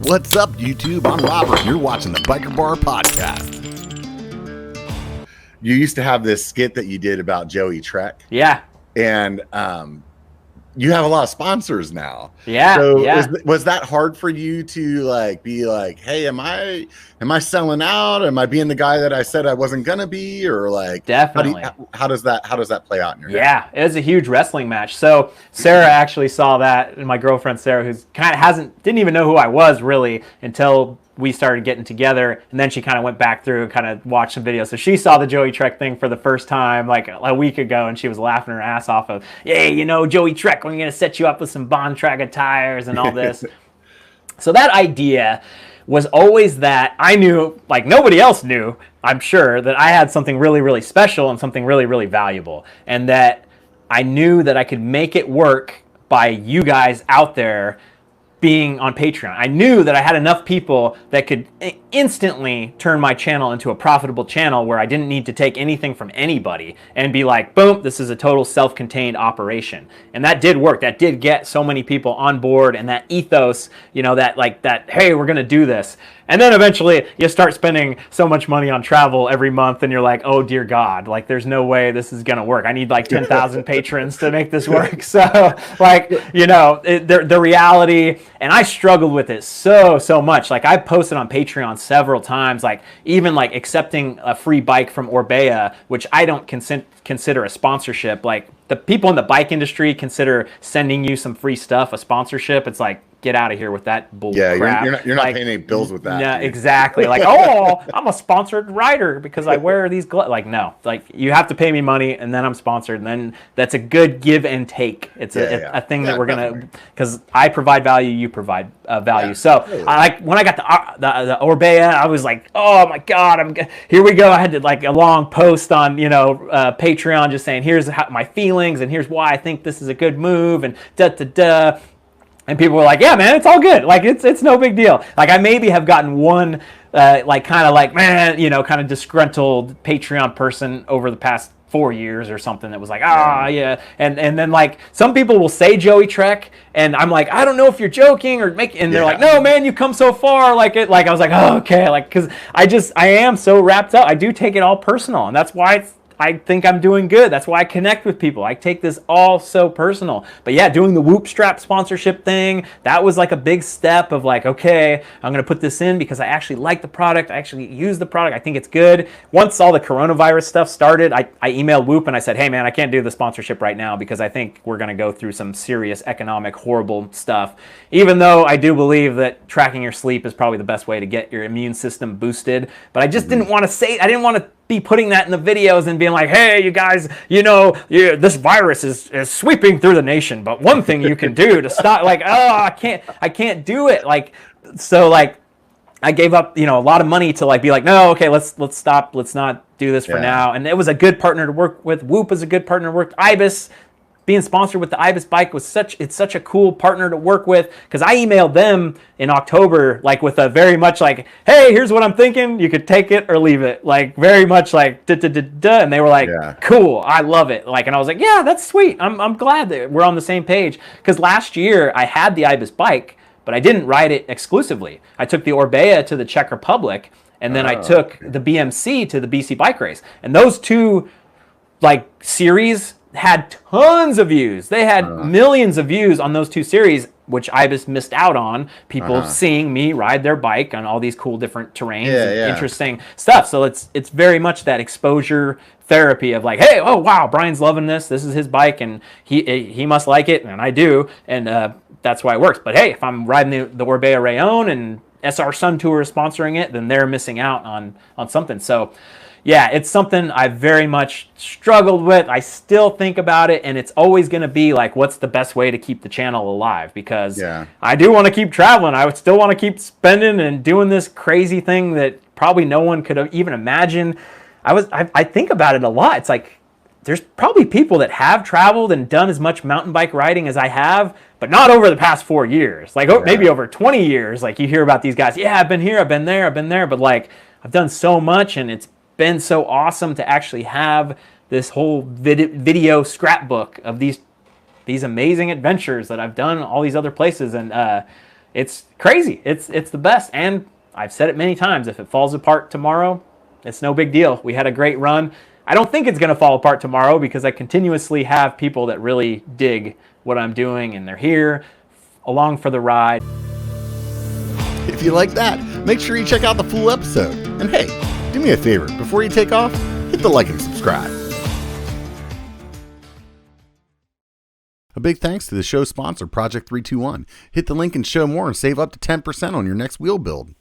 What's up, YouTube? I'm Robert, and you're watching the B1KER Bar Podcast. You used to have this skit that you did about Joey Trek. Yeah. And you have a lot of sponsors now. Yeah. So yeah. Was that hard for you to be like, hey, am I selling out? Am I being the guy that I said I wasn't gonna be? Or definitely. How does that play out in your head? Yeah, it was a huge wrestling match. So Sarah actually saw that, and my girlfriend Sarah, who's kind of didn't even know who I was really until we started getting together, and then she kind of went back through and kind of watched some videos. So she saw the Joey Trek thing for the first time like a week ago, and she was laughing her ass off of, hey, Joey Trek, we're going to set you up with some B1KER tires and all this. So that idea was always that I knew, like nobody else knew, I'm sure, that I had something really, really special and something really, really valuable. And that I knew that I could make it work by you guys out there being on Patreon. I knew that I had enough people that could instantly turn my channel into a profitable channel where I didn't need to take anything from anybody and be like, boom, this is a total self-contained operation. And that did work. That did get so many people on board, and that ethos, that, hey, we're going to do this. And then eventually you start spending so much money on travel every month, and you're like, oh, dear God, there's no way this is going to work. I need 10,000 patrons to make this work. So the reality, and I struggled with it so much. I posted on Patreon several times, even accepting a free bike from Orbea, which I don't consider a sponsorship. The people in the bike industry consider sending you some free stuff a sponsorship. It's get out of here with that bull crap. You're not paying any bills with that. Yeah, exactly. Oh, I'm a sponsored rider because I wear these gloves. No. You have to pay me money, and then I'm sponsored, and then that's a good give and take. It's a thing that we're gonna, because I provide value, you provide value. So when I got the Orbea, I was like, oh my God, here we go. I had to a long post on Patreon just saying, here's my feelings and here's why I think this is a good move and da. And people were like, yeah, man, it's all good. It's no big deal. I maybe have gotten one, kind of disgruntled Patreon person over the past 4 years or something that was yeah. And then some people will say Joey Trek, and I'm like, I don't know if you're joking or and they're like, no, man, you come so far. I was like, oh, okay. Because I am so wrapped up. I do take it all personal. And that's why I think I'm doing good. That's why I connect with people. I take this all so personal. But yeah, doing the Whoop Strap sponsorship thing, that was a big step of okay, I'm going to put this in because I actually like the product. I actually use the product. I think it's good. Once all the coronavirus stuff started, I emailed Whoop and I said, hey man, I can't do the sponsorship right now because I think we're going to go through some serious economic horrible stuff. Even though I do believe that tracking your sleep is probably the best way to get your immune system boosted. But I just didn't want to say, I didn't want to be putting that in the videos and being like, hey, you guys, this virus is sweeping through the nation, but one thing you can do to stop, I can't do it. I gave up, a lot of money to be like, no, okay, let's stop. Let's not do this for now. And it was a good partner to work with. Whoop is a good partner to work with. Ibis, being sponsored with the Ibis bike was such a cool partner to work with, because I emailed them in October with a very much hey, here's what I'm thinking, you could take it or leave it, very much and they were cool, I love it, and I was like, yeah, that's sweet, I'm glad that we're on the same page, because last year I had the Ibis bike, but I didn't ride it exclusively. I took the Orbea to the Czech Republic, and then I took the BMC to the BC bike race, and those two series had tons of views. They had millions of views on those two series, which Ibis missed out on. People seeing me ride their bike on all these cool different terrains and interesting stuff. So it's very much that exposure therapy of hey, oh wow, Brian's loving this. This is his bike, and he must like it, and I do, and that's why it works. But hey, if I'm riding the Orbea Rayon and SR Sun Tour is sponsoring it, then they're missing out on something. So yeah, it's something I very much struggled with. I still think about it, and it's always going to be what's the best way to keep the channel alive? Because I do want to keep traveling. I would still want to keep spending and doing this crazy thing that probably no one could have even imagined. I think about it a lot. It's there's probably people that have traveled and done as much mountain bike riding as I have, but not over the past 4 years. Maybe over 20 years. You hear about these guys. Yeah, I've been here, I've been there, but I've done so much, and it's been so awesome to actually have this whole video scrapbook of these amazing adventures that I've done all these other places. And it's crazy. It's the best. And I've said it many times, if it falls apart tomorrow, it's no big deal. We had a great run. I don't think it's going to fall apart tomorrow because I continuously have people that really dig what I'm doing, and they're here along for the ride. If you like that, make sure you check out the full episode. And hey, do me a favor, before you take off, hit the like and subscribe. A big thanks to the show sponsor, Project 321. Hit the link and show more and save up to 10% on your next wheel build.